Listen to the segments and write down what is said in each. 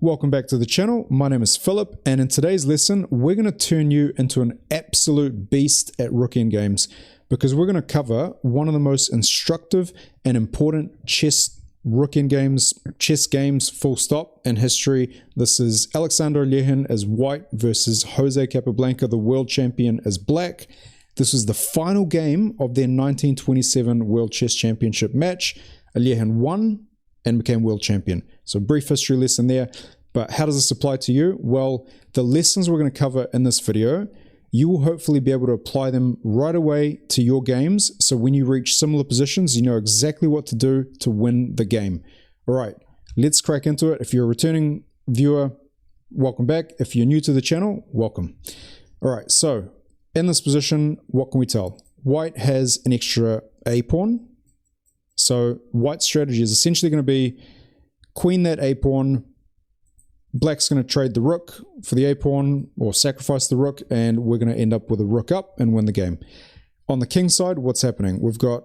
Welcome back to the channel. My name is Philip, and in today's lesson, we're going to turn you into an absolute beast at Rook Endgames because we're going to cover one of the most instructive and important Rook Endgames chess games, full stop, in history. This is Alexander Alekhine as white versus Jose Capablanca, the world champion, as black. This was the final game of their 1927 World Chess Championship match. Alekhine won and became world champion. So brief history lesson there. But how does this apply to you? Well, the lessons we're going to cover in this video, you will hopefully be able to apply them right away to your games. So when you reach similar positions, you know exactly what to do to win the game. All right, let's crack into it. If you're a returning viewer, welcome back. If you're new to the channel, welcome. All right, so in this position, what can we tell? White has an extra A pawn. So white's strategy is essentially going to be queen that A pawn. Black's going to trade the rook for the A pawn or sacrifice the rook, and we're going to end up with a rook up and win the game. On the king side, what's happening? We've got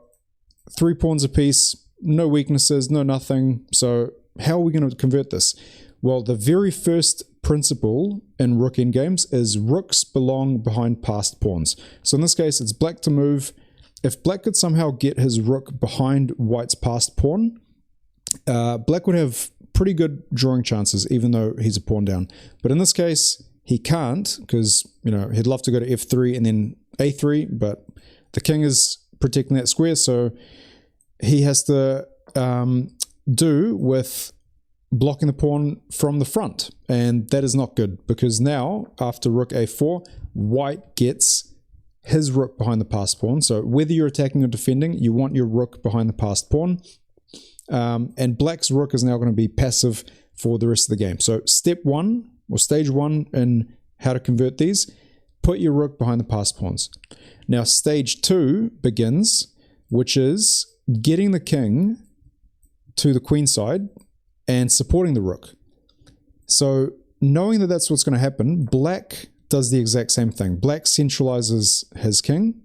3 pawns apiece, no weaknesses, no nothing. So how are we going to convert this? Well, the very first principle in Rook Endgames is rooks belong behind passed pawns. So in this case, it's black to move. If black could somehow get his rook behind white's passed pawn, black would have pretty good drawing chances, even though he's a pawn down. But in this case, he can't, because, you know, he'd love to go to f3 and then a3, but the king is protecting that square, so he has to do with blocking the pawn from the front, and that is not good, because now, after rook a4, white gets his rook behind the passed pawn. So whether you're attacking or defending, you want your rook behind the passed pawn. And black's rook is now going to be passive for the rest of the game. So step 1, or stage 1 in how to convert these, put your rook behind the passed pawns. Now stage 2 begins, which is getting the king to the queen side and supporting the rook. So knowing that that's what's going to happen, black does the exact same thing. Black centralizes his king,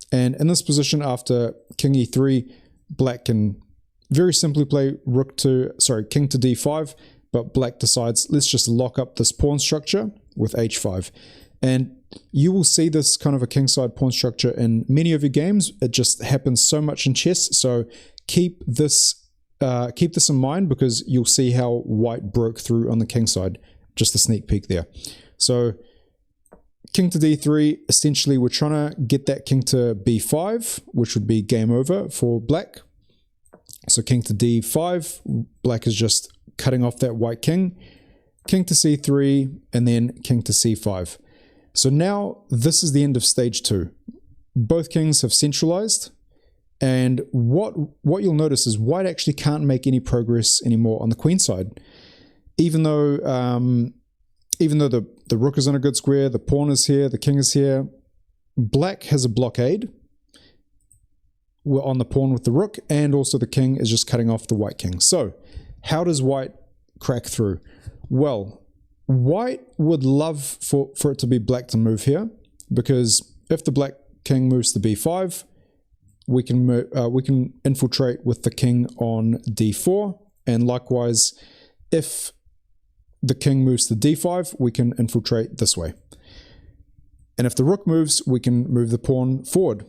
and in this position, after king e3, black can very simply play king to d5, but black decides, let's just lock up this pawn structure with h5. And you will see this kind of a kingside pawn structure in many of your games. It just happens so much in chess, so keep this in mind, because you'll see how white broke through on the kingside. Just a sneak peek there. So king to d3, essentially we're trying to get that king to b5, which would be game over for black. So king to d5, black is just cutting off that white king. King to c3, and then king to c5. So now this is the end of stage 2. Both kings have centralized, and what you'll notice is white actually can't make any progress anymore on the queen side. Even though the rook is on a good square, the pawn is here, the king is here, black has a blockade on the pawn with the rook, and also the king is just cutting off the white king. So how does white crack through? Well, white would love for it to be black to move here, because if the black king moves to b5, we can infiltrate with the king on d4, and likewise, if the king moves to d5, we can infiltrate this way. And if the rook moves, we can move the pawn forward.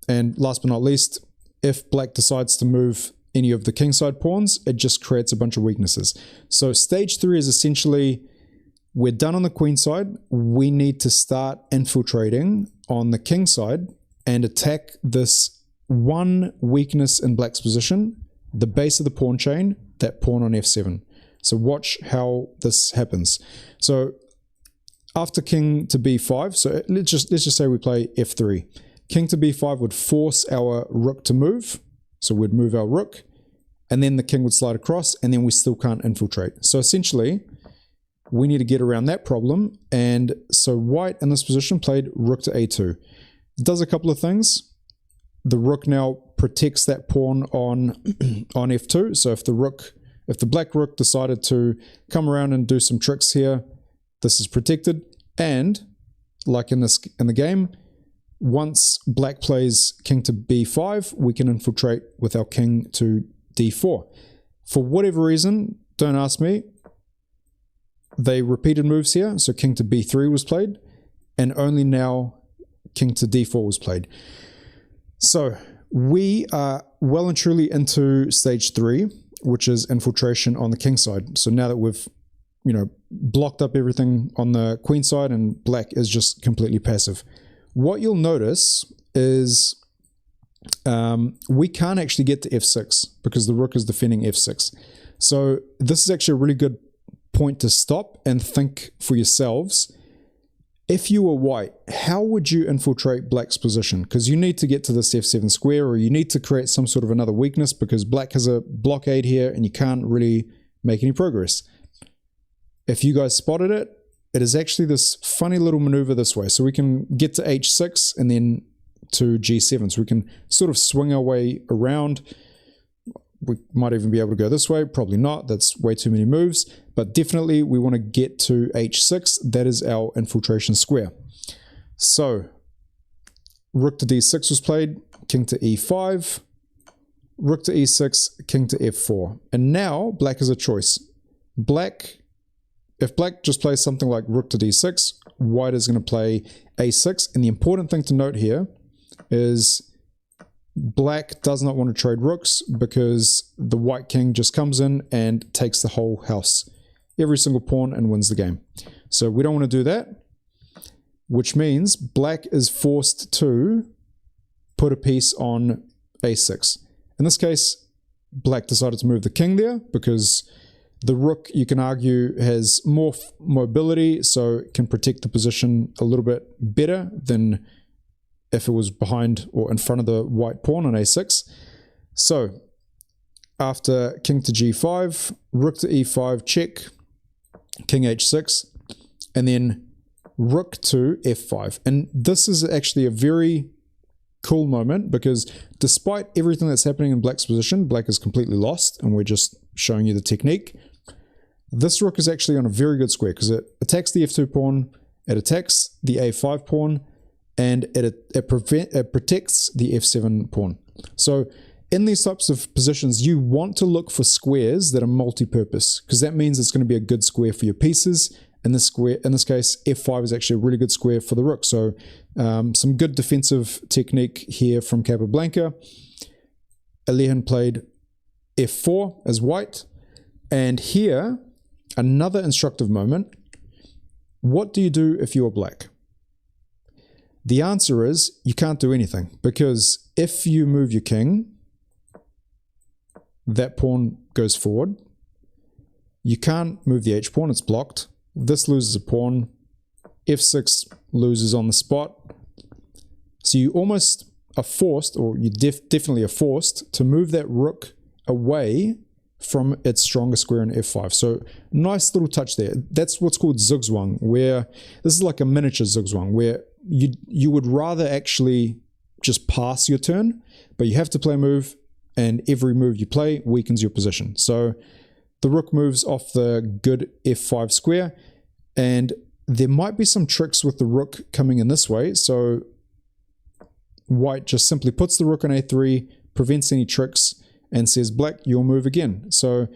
And last but not least, if black decides to move any of the kingside pawns, it just creates a bunch of weaknesses. So stage 3 is essentially, we're done on the queen side. We need to start infiltrating on the king side and attack this one weakness in black's position, the base of the pawn chain, that pawn on f7. So watch how this happens. So after king to b5, so let's just say we play f3. King to b5 would force our rook to move. So we'd move our rook, and then the king would slide across, and then we still can't infiltrate. So essentially, we need to get around that problem. And so white in this position played rook to a2. It does a couple of things. The rook now protects that pawn on f2. So if the black rook decided to come around and do some tricks here, this is protected. And like in the game, once black plays king to b5, we can infiltrate with our king to d4. For whatever reason, don't ask me. They repeated moves here, so king to b3 was played, and only now king to d4 was played. So we are well and truly into stage 3, which is infiltration on the king side. So now that we've, you know, blocked up everything on the queen side and black is just completely passive. What you'll notice is we can't actually get to f6 because the rook is defending f6. So this is actually a really good point to stop and think for yourselves. If you were white, how would you infiltrate black's position? Because you need to get to this f7 square, or you need to create some sort of another weakness because black has a blockade here and you can't really make any progress. If you guys spotted it, it is actually this funny little maneuver this way. So we can get to h6 and then to g7. So we can sort of swing our way around. We might even be able to go this way. Probably not. That's way too many moves. But definitely we want to get to h6. That is our infiltration square. So rook to d6 was played. King to e5. Rook to e6. King to f4. And now black has a choice. If black just plays something like rook to d6, white is going to play a6. And the important thing to note here is black does not want to trade rooks because the white king just comes in and takes the whole house, every single pawn, and wins the game. So we don't want to do that, which means black is forced to put a piece on a6. In this case, black decided to move the king there because the rook, you can argue, has more mobility, so it can protect the position a little bit better than if it was behind or in front of the white pawn on a6. So after king to g5, rook to e5, check, king h6, and then rook to f5. And this is actually a very cool moment because despite everything that's happening in black's position, black is completely lost, and we're just showing you the technique. This rook is actually on a very good square because it attacks the f2 pawn, it attacks the a5 pawn, and it protects the f7 pawn. So in these types of positions, you want to look for squares that are multi-purpose because that means it's going to be a good square for your pieces. In this case, f5 is actually a really good square for the rook. So some good defensive technique here from Capablanca. Alejan played f4 as white. And here, another instructive moment. What do you do if you are black? The answer is you can't do anything because if you move your king, that pawn goes forward. You can't move the h pawn, it's blocked. This loses a pawn. f6 loses on the spot. So you almost are forced, or you definitely are forced, to move that rook away from its stronger square in f5. So nice little touch there. That's what's called zugzwang, where this is like a miniature zugzwang, where you would rather actually just pass your turn, but you have to play a move, and every move you play weakens your position. So the rook moves off the good f5 square, and there might be some tricks with the rook coming in this way. So white just simply puts the rook on a3, prevents any tricks, and says, black, you'll move again. So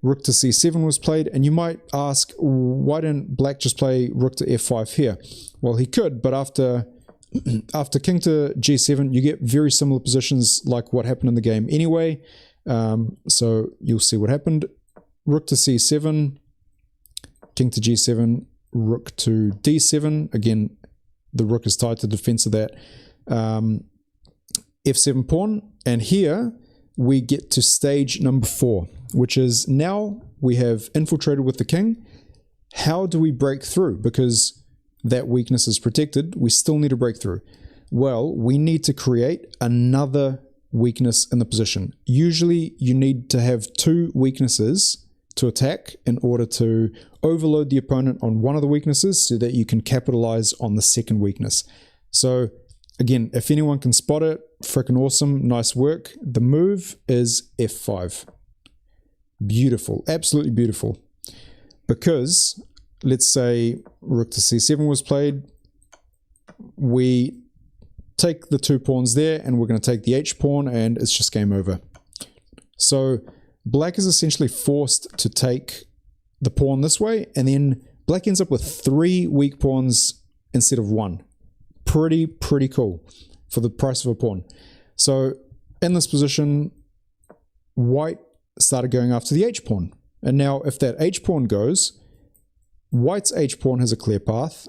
rook to c7 was played, and you might ask, why didn't black just play rook to f5 here? Well, he could, but after king to g7, you get very similar positions like what happened in the game anyway. So you'll see what happened. Rook to c7, king to g7, rook to d7. Again, the rook is tied to the defense of that f7 pawn. And here we get to stage number 4, which is now we have infiltrated with the king. How do we break through? Because that weakness is protected, we still need to break through. Well, we need to create another weakness in the position. Usually you need to have 2 weaknesses to attack in order to overload the opponent on one of the weaknesses so that you can capitalize on the second weakness. So again, if anyone can spot it, freaking awesome, nice work. The move is f5. Beautiful, absolutely beautiful. Because let's say rook to c7 was played, we take the 2 pawns there and we're going to take the h pawn and it's just game over. So black is essentially forced to take the pawn this way, and then black ends up with 3 weak pawns instead of 1. Pretty cool for the price of a pawn. So in this position, white started going after the h-pawn. And now if that h-pawn goes, white's h-pawn has a clear path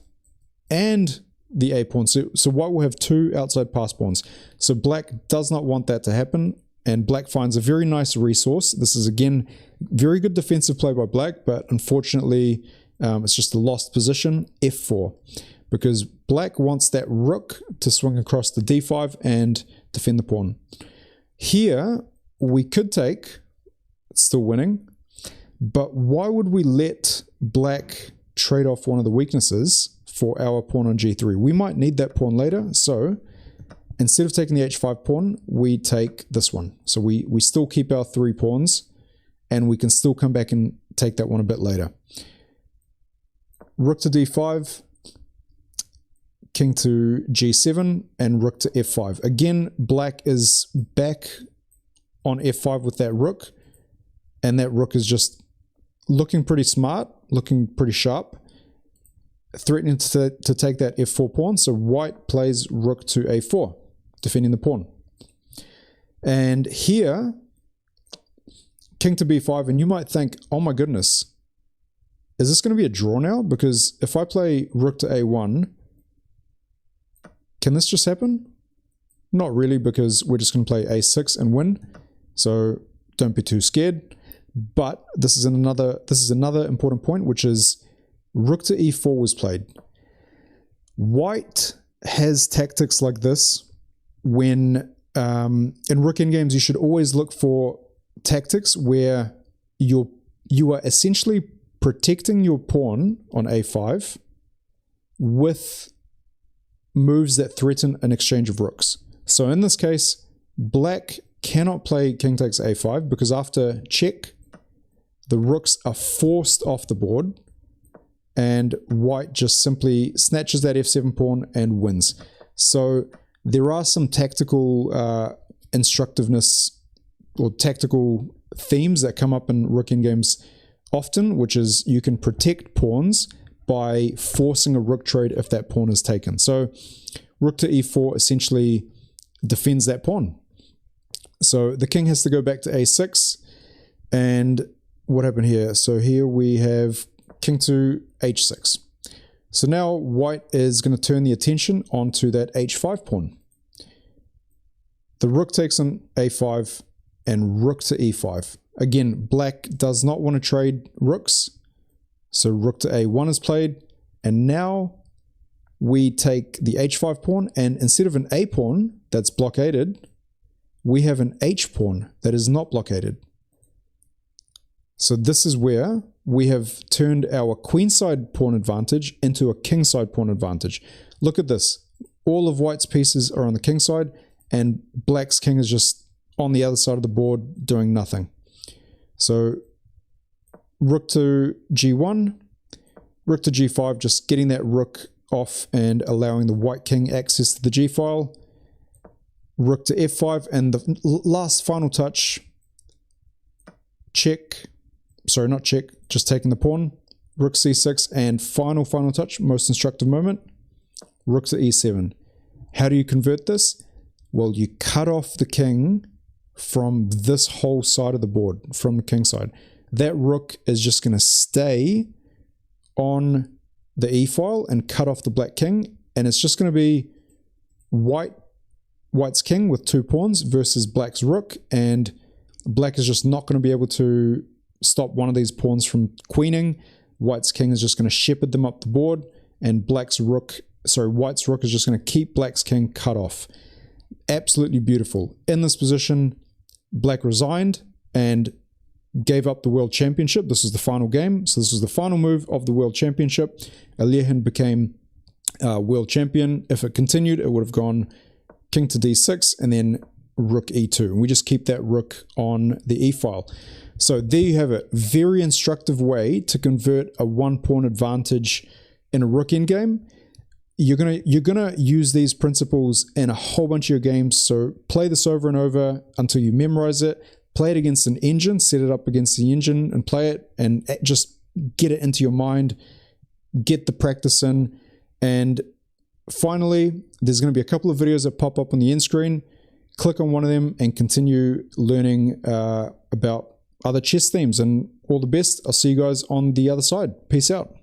and the a-pawn. So white will have 2 outside pass pawns. So black does not want that to happen, and black finds a very nice resource. This is, again, very good defensive play by black, but unfortunately it's just a lost position, f4, because black wants that rook to swing across the d5 and defend the pawn. Here we could take, it's still winning, but why would we let black trade off one of the weaknesses for our pawn on g3? We might need that pawn later, so instead of taking the h5 pawn, we take this one. So we still keep our 3 pawns, and we can still come back and take that one a bit later. Rook to d5, king to g7, and rook to f5. Again, black is back on f5 with that rook, and that rook is just looking pretty smart, looking pretty sharp, threatening to take that f4 pawn. So white plays rook to a4, defending the pawn. And here, king to b5, and you might think, oh my goodness, is this going to be a draw now? Because if I play rook to a1, can this just happen? Not really, because we're just going to play a6 and win. So don't be too scared. But this is another important point, which is rook to e4 was played. White has tactics like this when in Rook Endgames you should always look for tactics where you are essentially protecting your pawn on a5 with moves that threaten an exchange of rooks. So in this case, black cannot play king takes a5 because after check, the rooks are forced off the board, and white just simply snatches that f7 pawn and wins. So there are some tactical instructiveness or tactical themes that come up in Rook Endgames often, which is you can protect pawns by forcing a rook trade if that pawn is taken. So rook to e4 essentially defends that pawn. So the king has to go back to a6, and what happened here? So here we have king to h6. So now white is going to turn the attention onto that h5 pawn. The rook takes on a5 and rook to e5. Again, black does not want to trade rooks, so rook to a1 is played, and now we take the h5 pawn, and instead of an a pawn that's blockaded, we have an h pawn that is not blockaded. So this is where we have turned our queenside pawn advantage into a kingside pawn advantage. Look at this. All of white's pieces are on the kingside, and black's king is just on the other side of the board doing nothing. So rook to g1, rook to g5, just getting that rook off and allowing the white king access to the g file. Rook to f5, and the last final touch, check, sorry, not check, just taking the pawn, rook c6, and final touch, most instructive moment, rook to e7. How do you convert this? Well, you cut off the king from this whole side of the board, from the king side. That rook is just going to stay on the e file and cut off the black king, and it's just going to be white's king with 2 pawns versus black's rook, and black is just not going to be able to stop one of these pawns from queening. White's king is just going to shepherd them up the board, and white's rook is just going to keep black's king cut off. Absolutely beautiful. In this position, black resigned and gave up the world championship. This is the final game, so this was the final move of the world championship. Aliyehan became world champion. If it continued, it would have gone king to d6 and then rook e2, and we just keep that rook on the e file. So there you have it. Very instructive way to convert a 1 pawn advantage in a Rook Endgame. You're gonna use these principles in a whole bunch of your games. So play this over and over until you memorize it. play it against an engine, set it up against the engine and play it, and just get it into your mind, get the practice in. And finally, there's going to be a couple of videos that pop up on the end screen. Click on one of them and continue learning about other chess themes. And all the best. I'll see you guys on the other side. Peace out.